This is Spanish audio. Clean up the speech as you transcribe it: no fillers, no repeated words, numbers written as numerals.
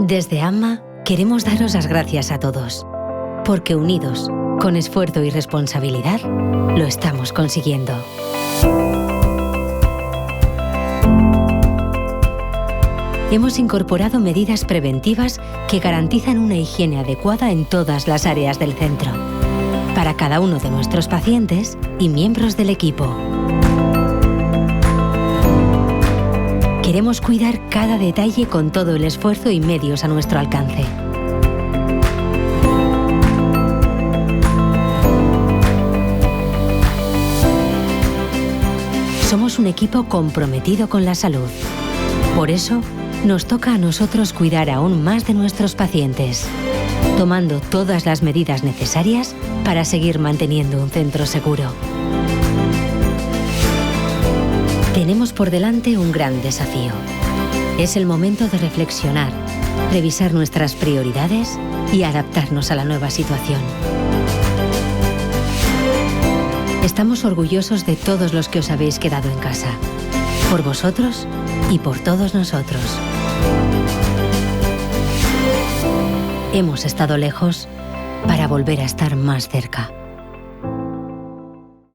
Desde AMMA queremos daros las gracias a todos, porque unidos, con esfuerzo y responsabilidad, lo estamos consiguiendo. Hemos incorporado medidas preventivas que garantizan una higiene adecuada en todas las áreas del centro, para cada uno de nuestros pacientes y miembros del equipo. Queremos cuidar cada detalle con todo el esfuerzo y medios a nuestro alcance. Somos un equipo comprometido con la salud. Por eso, nos toca a nosotros cuidar aún más de nuestros pacientes, tomando todas las medidas necesarias para seguir manteniendo un centro seguro. Tenemos por delante un gran desafío. Es el momento de reflexionar, revisar nuestras prioridades y adaptarnos a la nueva situación. Estamos orgullosos de todos los que os habéis quedado en casa, por vosotros y por todos nosotros. Hemos estado lejos para volver a estar más cerca.